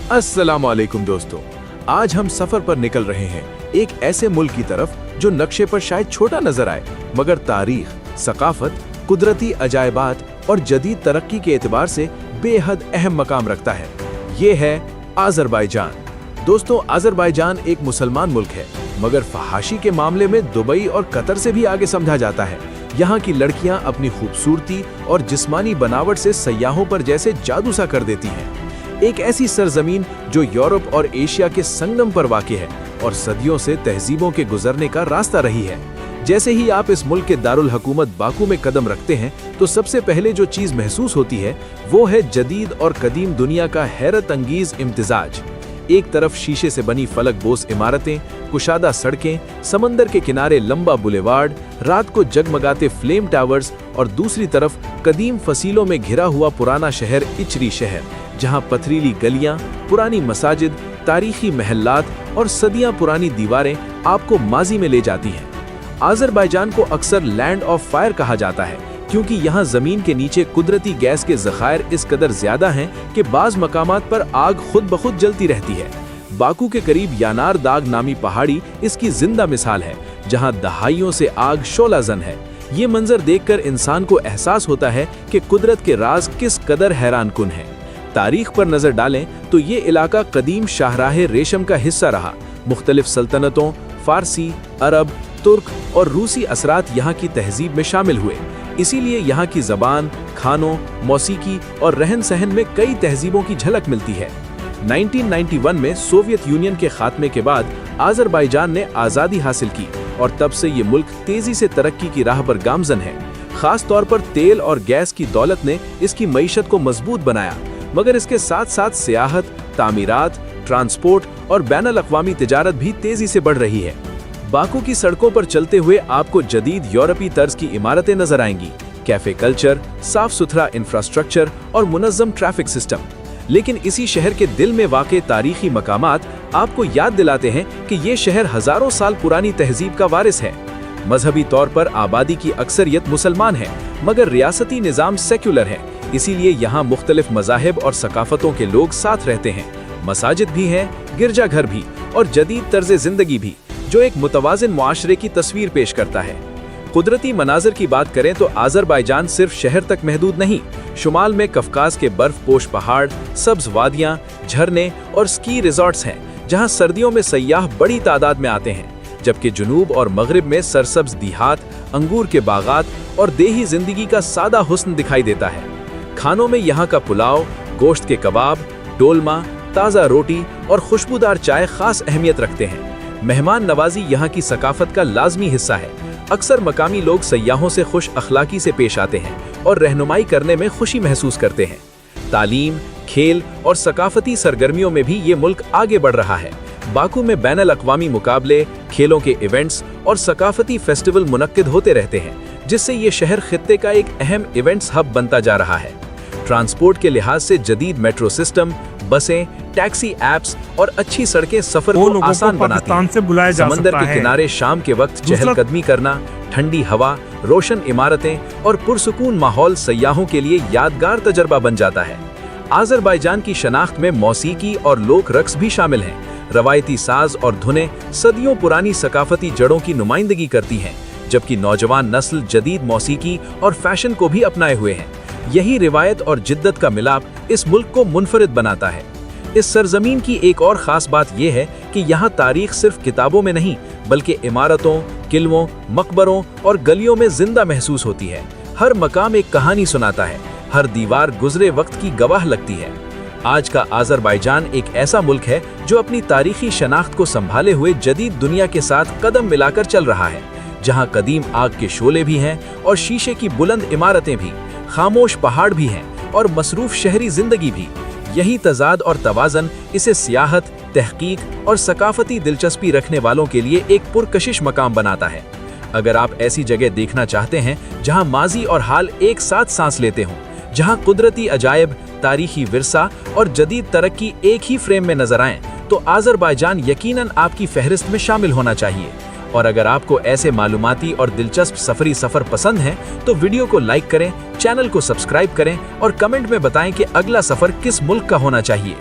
अस्सलाम वालेकुम दोस्तों, आज हम सफर पर निकल रहे हैं एक ऐसे मुल्क की तरफ जो नक्शे पर शायद छोटा नजर आए, मगर तारीख, सकाफत, कुदरती अजायबात और जदीद तरक्की के एतबार से बेहद अहम मकाम रखता है। ये है अज़रबैजान। दोस्तों, अज़रबैजान एक मुसलमान मुल्क है, मगर फहाशी के मामले में दुबई और कतर से भी आगे समझा जाता है। यहाँ की लड़कियाँ अपनी खूबसूरती और जिस्मानी बनावट से सयाहों पर जैसे जादू सा कर देती हैं। एक ऐसी सरजमीन जो यूरोप और एशिया के संगम पर वाक़ है और सदियों से तहजीबों के गुजरने का रास्ता रही है। जैसे ही आप इस मुल्क के दारुल हुकूमत बाकू में कदम रखते हैं तो सबसे पहले जो चीज़ महसूस होती है वो है जदीद और कदीम दुनिया का हैरत अंगीज इम्तिजाज। एक तरफ शीशे से बनी फलक बोस इमारतें, कुशादा सड़कें, समंदर के किनारे लंबा बुलेवार्ड, रात को जगमगाते फ्लेम टावर्स और दूसरी तरफ कदीम फसीलों में घिरा हुआ पुराना शहर इचरी शहर, जहां पथरीली गलियां, पुरानी मसाजिद, तारीखी महल्लात और सदियां पुरानी दीवारें आपको माजी में ले जाती हैं। अज़रबैजान को अक्सर लैंड ऑफ फायर कहा जाता है क्योंकि यहाँ जमीन के नीचे कुदरती गैस के ज़खायर इस कदर ज्यादा हैं कि बाज़ मकामात पर आग खुद ब खुद जलती रहती है। बाकू के करीब यानार दाग नामी पहाड़ी इसकी जिंदा मिसाल है, जहाँ दहाइयों से आग शोलाजन है। ये मंजर देखकर इंसान को एहसास होता है कि कुदरत के राज किस कदर हैरान कुन है। तारीख पर नजर डालें तो ये इलाका कदीम शाहराह रेशम का हिस्सा रहा। मुख्तलिफ सल्तनतों, फारसी, अरब, तुर्क और रूसी असरात यहाँ की तहजीब में शामिल हुए। इसीलिए यहाँ की ज़बान, खानों, मौसीकी और रहन सहन में कई तहजीबों की झलक मिलती है। 1991 में सोवियत यूनियन के खात्मे के बाद अज़रबैजान ने आज़ादी हासिल की और तब से ये मुल्क तेज़ी से तरक्की की राह पर गामजन है। ख़ास तौर पर तेल और गैस की दौलत ने इसकी मईशत को मजबूत बनाया, मगर इसके साथ साथ सियाहत, तामीरात, ट्रांसपोर्ट और बैनुल अक़वामी तिजारत भी तेज़ी से बढ़ रही है। बाकू की सड़कों पर चलते हुए आपको जदीद यूरोपी तर्ज की इमारतें नजर आएंगी, कैफे कल्चर, साफ सुथरा इंफ्रास्ट्रक्चर और मुनज़्ज़म ट्रैफिक सिस्टम। लेकिन इसी शहर के दिल में वाक़े तारीखी मकामात आपको याद दिलाते हैं कि ये शहर हज़ारों साल पुरानी तहजीब का वारिस है। मजहबी तौर पर आबादी की अक्सरियत मुसलमान है, मगर रियासती निज़ाम सेक्युलर है। इसीलिए यहाँ मुख्तलिफ मज़ाहिब और सकाफ़तों के लोग साथ रहते हैं। मसाजिद भी हैं, गिरजाघर भी और जदीद तर्ज ज़िंदगी भी, जो एक मुतवाज़िन मुआशरे की तस्वीर पेश करता है। कुदरती मनाज़र की बात करें तो अज़रबैजान सिर्फ शहर तक महदूद नहीं। शुमाल में कफकाज़ के बर्फ़पोश पहाड़, सब्ज़ वादियाँ, झरने और स्की रिजॉर्ट्स हैं, जहाँ सर्दियों में सयाह बड़ी तादाद में आते हैं, जबकि जुनूब और मगरिब में सरसब्ज़ दिहात, अंगूर के बागात और देही ज़िंदगी का सादा हुस्न दिखाई देता है। खानों में यहाँ का पुलाव, गोश्त के कबाब, डोलमा, ताज़ा रोटी और खुशबूदार चाय ख़ास अहमियत रखते हैं। मेहमान नवाजी यहाँ की सकाफत का लाजमी हिस्सा है। अक्सर मकामी लोग सयाहों से खुश अखलाकी से पेश आते हैं और रहनुमाई करने में खुशी महसूस करते हैं। तालीम, खेल और सकाफती सरगर्मियों में भी ये मुल्क आगे बढ़ रहा है। बाकू में बैनुल अक़वामी मुकाबले, खेलों के इवेंट्स और सकाफती फेस्टिवल मुनक्किद होते रहते हैं, जिससे ये शहर खित्ते का एक अहम इवेंट्स हब बनता जा रहा है। ट्रांसपोर्ट के लिहाज से जदीद मेट्रो सिस्टम, बसें, टैक्सी ऐप्स और अच्छी सड़कें सफर को आसान बनाती हैं। समंदर के किनारे शाम के वक्त चहलकदमी करना, ठंडी हवा, रोशन इमारतें और पुरसुकून माहौल सयाहों के लिए यादगार तजर्बा बन जाता है। अज़रबैजान की शनाख्त में मौसीकी और लोक रक्स भी शामिल हैं। रवायती साज और धुनें सदियों पुरानी सकाफती जड़ों की नुमाइंदगी करती हैं, जबकि नौजवान नस्ल जदीद मौसीकी और फैशन को भी अपनाए हुए हैं। यही रिवायत और जिद्दत का मिलाप इस मुल्क को मुनफरिद बनाता है। इस सरजमीन की एक और ख़ास बात यह है कि यहाँ तारीख सिर्फ किताबों में नहीं, बल्कि इमारतों, किल्वों, मकबरों और गलियों में जिंदा महसूस होती है। हर मकाम एक कहानी सुनाता है, हर दीवार गुजरे वक्त की गवाह लगती है। आज का अज़रबैजान एक ऐसा मुल्क है जो अपनी तारीखी शनाख्त को संभाले हुए जदीद दुनिया के साथ कदम मिलाकर चल रहा है, जहाँ कदीम आग के शोले भी हैं और शीशे की बुलंद इमारतें भी, खामोश पहाड़ भी हैं और मसरूफ शहरी जिंदगी भी। यही तजाद और तवाज़न इसे सियाहत, तहकीक और सकाफती दिलचस्पी रखने वालों के लिए एक पुरकशिश मकाम बनाता है। अगर आप ऐसी जगह देखना चाहते हैं जहां माजी और हाल एक साथ सांस लेते हों, जहां कुदरती अजायब, तारीखी विरसा और जदीद तरक्की एक ही फ्रेम में नजर आएं, तो अज़रबैजान यकीनन आपकी फहरिस्त में शामिल होना चाहिए। और अगर आपको ऐसे मालूमाती और दिलचस्प सफरी सफर पसंद हैं तो वीडियो को लाइक करें, चैनल को सब्सक्राइब करें और कमेंट में बताएं कि अगला सफर किस मुल्क का होना चाहिए।